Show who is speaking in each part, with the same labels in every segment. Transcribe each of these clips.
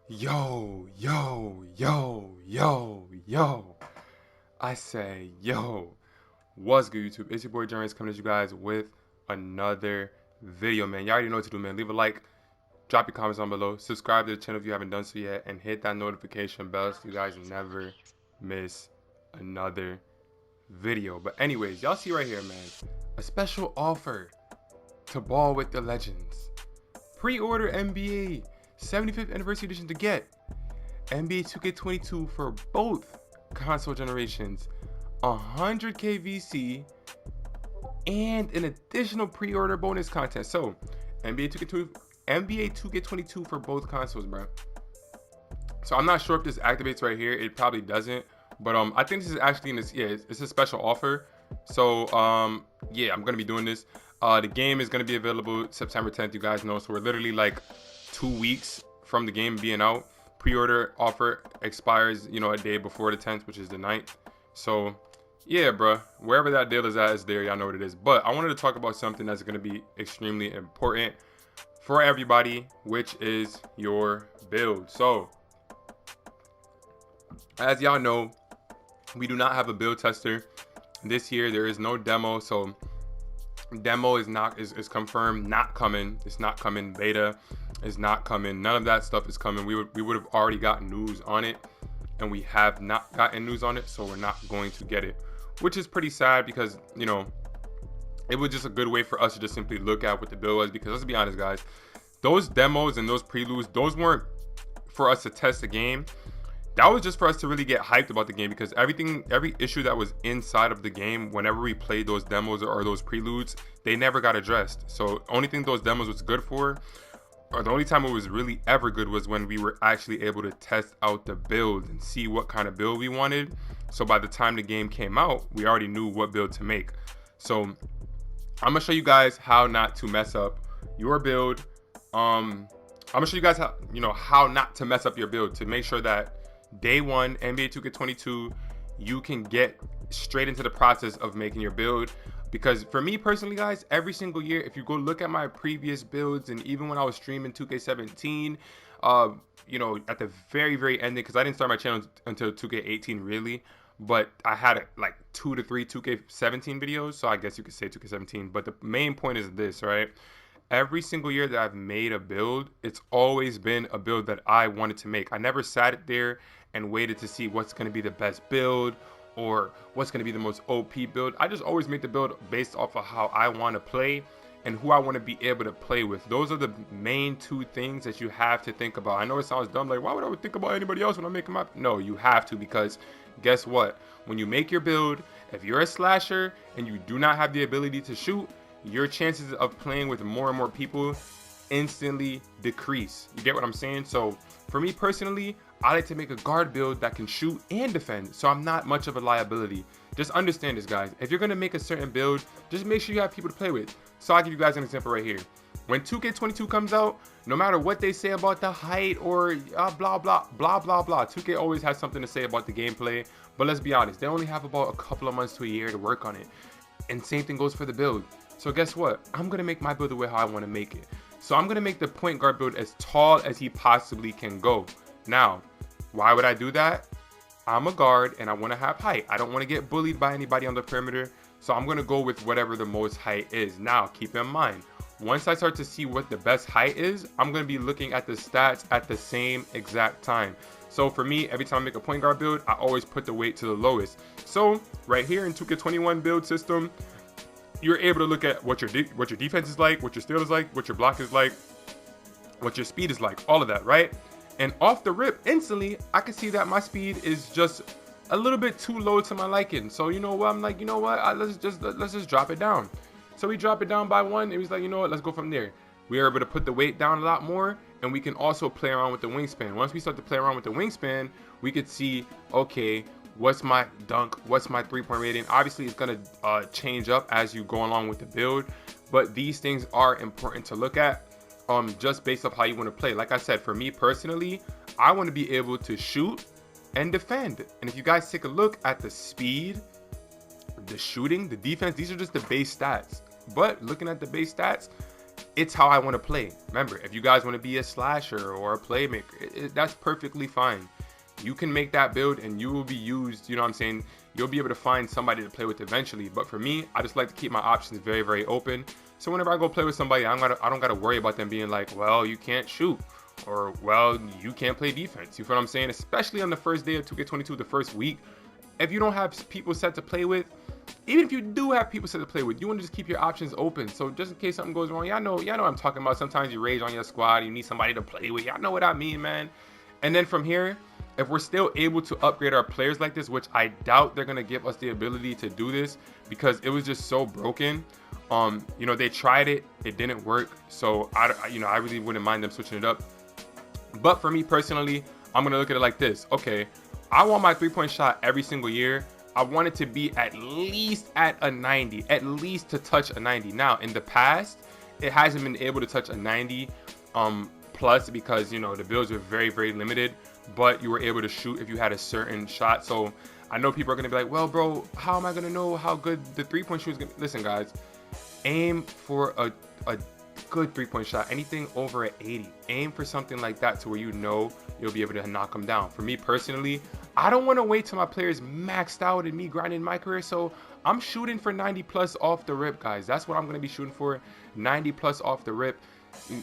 Speaker 1: Yo, yo, yo, yo, yo. I say, yo, what's good, YouTube? It's your boy Jeremy coming at you guys with another video, man. You already know what to do, man. Leave a like, drop your comments down below, subscribe to the channel if you haven't done so yet, and hit that notification bell so you guys never miss another video. But anyways, y'all see right here, man, a special offer to ball with the legends. Pre-order NBA 75th Anniversary Edition to get NBA 2K22 for both console generations, 100k VC, and an additional pre-order bonus content. So, NBA 2K22 for both consoles, bro. So I'm not sure if this activates right here. It probably doesn't, but I think this is actually in this. Yeah, it's a special offer. So yeah, I'm gonna be doing this. The game is gonna be available September 10th. You guys know, so we're literally like 2 weeks from the game being out. Pre-order offer expires, a day before the 10th, which is the 9th. So yeah, bro, wherever that deal is at is there. Y'all know what it is. But I wanted to talk about something that's gonna be extremely important for everybody, which is your build. So as y'all know, we do not have a build tester this year. There is no demo, so demo is confirmed not coming. It's not coming. Beta is not coming. None of that stuff is coming. We would have already gotten news on it, and we have not gotten news on it, so we're not going to get it, which is pretty sad because it was just a good way for us to just simply look at what the build was. Because let's be honest, guys, those demos and those preludes, those weren't for us to test the game. That was just for us to really get hyped about the game, because every issue that was inside of the game, whenever we played those demos or those preludes, they never got addressed. So only thing those demos was good for, or the only time it was really ever good, was when we were actually able to test out the build and see what kind of build we wanted. So by the time the game came out, we already knew what build to make. So I'm gonna show you guys how not to mess up your build. I'm gonna show you guys how not to mess up your build, to make sure that day one NBA 2K22 you can get straight into the process of making your build. Because for me personally, guys, every single year, if you go look at my previous builds, and even when I was streaming 2K17, at the very ending, because I didn't start my channel until 2K18 really, but I had like 2 to 3 2K17 videos, so I guess you could say 2K17. But the main point is this, right? Every single year that I've made a build, it's always been a build that I wanted to make. I never sat there and waited to see what's going to be the best build or what's going to be the most OP build. I just always make the build based off of how I want to play and who I want to be able to play with. Those are the main two things that you have to think about. I know it sounds dumb, like why would I think about anybody else when I'm making my... No, you have to, because guess what? When you make your build, if you're a slasher and you do not have the ability to shoot, your chances of playing with more and more people instantly decrease. You get what I'm saying? So for me personally, I like to make a guard build that can shoot and defend, so I'm not much of a liability. Just understand this, guys. If you're going to make a certain build, just make sure you have people to play with. So I'll give you guys an example right here. When 2K22 comes out, no matter what they say about the height or blah blah blah blah blah, 2K always has something to say about the gameplay. But let's be honest, they only have about a couple of months to a year to work on it. And same thing goes for the build. So guess what? I'm going to make my build the way how I want to make it. So I'm going to make the point guard build as tall as he possibly can go. Now, why would I do that? I'm a guard and I want to have height. I don't want to get bullied by anybody on the perimeter. So I'm going to go with whatever the most height is. Now, keep in mind, once I start to see what the best height is, I'm going to be looking at the stats at the same exact time. So for me, every time I make a point guard build, I always put the weight to the lowest. So right here in 2K21 build system, you're able to look at what your defense is like, what your steal is like, what your block is like, what your speed is like, all of that, right? And off the rip, instantly, I can see that my speed is just a little bit too low to my liking. So you know what? I'm like, you know what? Let's just drop it down. So we drop it down by 1. It was like, you know what? Let's go from there. We are able to put the weight down a lot more, and we can also play around with the wingspan. Once we start to play around with the wingspan, we could see, okay, what's my dunk, what's my three-point rating. Obviously it's going to change up as you go along with the build, but these things are important to look at just based off how you want to play. Like I said, for me personally, I want to be able to shoot and defend. And if you guys take a look at the speed, the shooting, the defense, these are just the base stats. But looking at the base stats, it's how I want to play. Remember, if you guys want to be a slasher or a playmaker, that's perfectly fine. You can make that build and you will be used, you know what I'm saying? You'll be able to find somebody to play with eventually. But for me, I just like to keep my options very, very open. So whenever I go play with somebody, I don't gotta worry about them being like, well, you can't shoot, or well, you can't play defense. You feel what I'm saying? Especially on the first day of 2K22, the first week, if you don't have people set to play with, even if you do have people set to play with, you want to just keep your options open. So just in case something goes wrong, y'all know what I'm talking about. Sometimes you rage on your squad, you need somebody to play with. Y'all know what I mean, man. And then from here, if we're still able to upgrade our players like this, which I doubt they're gonna give us the ability to do this because it was just so broken. You know, they tried it, it didn't work. So I really wouldn't mind them switching it up. But for me personally, I'm gonna look at it like this. Okay, I want my 3-point shot every single year. I want it to be at least at a 90, at least to touch a 90. Now, in the past, it hasn't been able to touch a 90 plus because, you know, the builds were very, very limited, but you were able to shoot if you had a certain shot. So I know people are going to be like, well, bro, how am I going to know how good the 3-point shoot is going to be? Listen, guys, aim for a good 3-point shot, anything over an 80. Aim for something like that to where you know you'll be able to knock them down. For me personally, I don't want to wait till my players maxed out and me grinding my career, so I'm shooting for 90 plus off the rip, guys. That's what I'm going to be shooting for, 90 plus off the rip.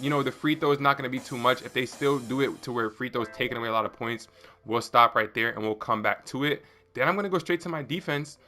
Speaker 1: You know, the free throw is not going to be too much. If they still do it to where free throws taking away a lot of points, we'll stop right there and we'll come back to it. Then I'm going to go straight to my defense.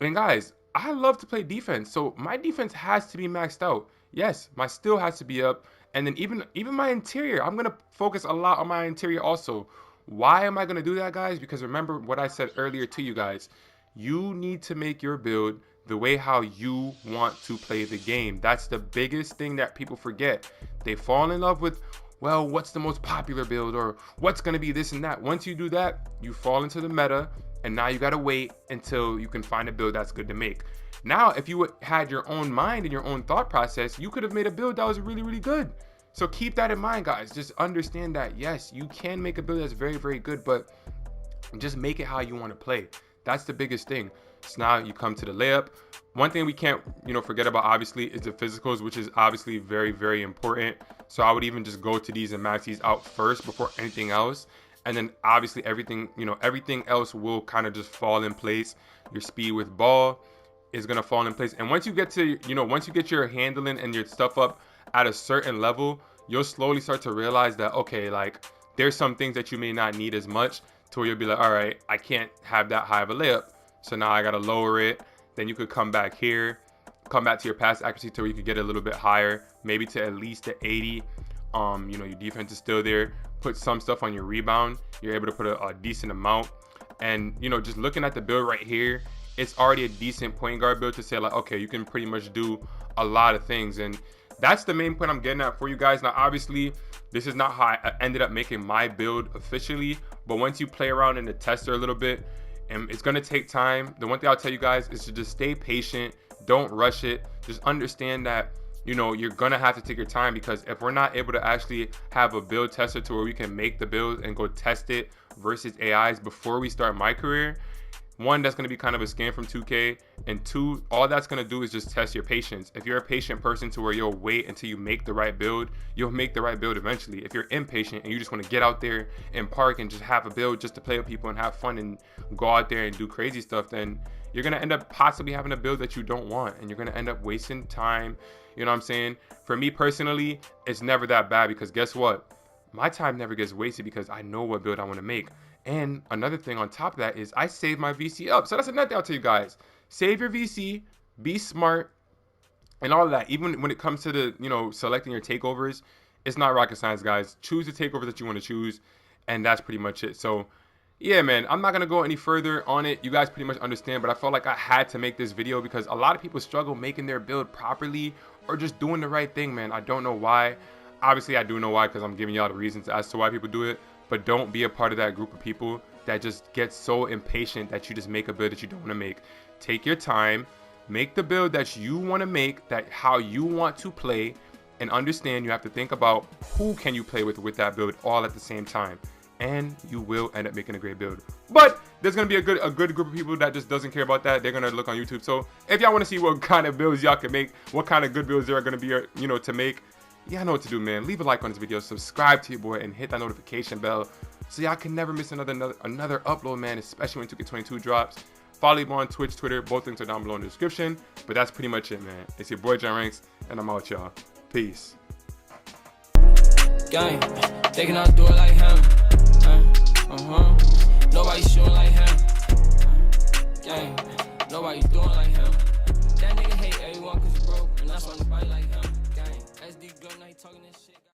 Speaker 1: And guys, I love to play defense, so my defense has to be maxed out. Yes, my steal has to be up, and then even my interior, I'm going to focus a lot on my interior also. Why am I going to do that, guys? Because remember what I said earlier to you guys. You need to make your build the way how you want to play the game. That's the biggest thing that people forget. They fall in love with, well, what's the most popular build, or what's going to be this and that. Once you do that, you fall into the meta, and now you got to wait until you can find a build that's good to make. Now, if you had your own mind and your own thought process, you could have made a build that was really, really good. So keep that in mind, guys. Just understand that, yes, you can make a build that's very, very good, but just make it how you want to play. That's the biggest thing. So now you come to the layup. One thing we can't, forget about, obviously, is the physicals, which is obviously very, very important. So I would even just go to these and max these out first before anything else. And then obviously everything else will kind of just fall in place. Your speed with ball is going to fall in place. And once you get to, once you get your handling and your stuff up at a certain level, you'll slowly start to realize that, okay, like there's some things that you may not need as much, to where you'll be like, all right, I can't have that high of a layup. So now I got to lower it. Then you could come back here, come back to your pass accuracy to where you could get a little bit higher, maybe to at least the 80. Your defense is still there. Put some stuff on your rebound. You're able to put a decent amount. And, just looking at the build right here, it's already a decent point guard build to say like, okay, you can pretty much do a lot of things. And that's the main point I'm getting at for you guys. Now, obviously, this is not how I ended up making my build officially, but once you play around in the tester a little bit, and it's going to take time. The one thing I'll tell you guys is to just stay patient. Don't rush it. Just understand that, you're going to have to take your time, because if we're not able to actually have a build tester to where we can make the build and go test it versus AIs before we start my career, one, that's going to be kind of a scam from 2K, and two, all that's going to do is just test your patience. If you're a patient person to where you'll wait until you make the right build, you'll make the right build eventually. If you're impatient and you just want to get out there and park and just have a build just to play with people and have fun and go out there and do crazy stuff, then you're going to end up possibly having a build that you don't want, and you're going to end up wasting time. You know what I'm saying? For me personally, it's never that bad, because guess what? My time never gets wasted because I know what build I want to make. And another thing on top of that is I save my VC up. So that's another thing I'll tell you guys. Save your VC, be smart, and all of that. Even when it comes to the, selecting your takeovers, it's not rocket science, guys. Choose the takeover that you want to choose, and that's pretty much it. So, yeah, man, I'm not going to go any further on it. You guys pretty much understand, but I felt like I had to make this video because a lot of people struggle making their build properly or just doing the right thing, man. I don't know why. Obviously, I do know why, because I'm giving y'all the reasons as to why people do it. But don't be a part of that group of people that just get so impatient that you just make a build that you don't want to make. Take your time, make the build that you want to make, that how you want to play, and understand you have to think about who can you play with that build all at the same time, and you will end up making a great build. But there's gonna be a good group of people that just doesn't care about that. They're gonna look on YouTube. So if y'all want to see what kind of builds y'all can make, what kind of good builds there are gonna be, to make, Yeah, I know what to do, man. Leave a like on this video, subscribe to your boy, and hit that notification bell so y'all can never miss another upload, man, especially when 2K22 drops. Follow me on Twitch, Twitter. Both links are down below in the description. But that's pretty much it, man. It's your boy, John Ranks, and I'm out, y'all. Peace.
Speaker 2: Gang, taking out the door like him.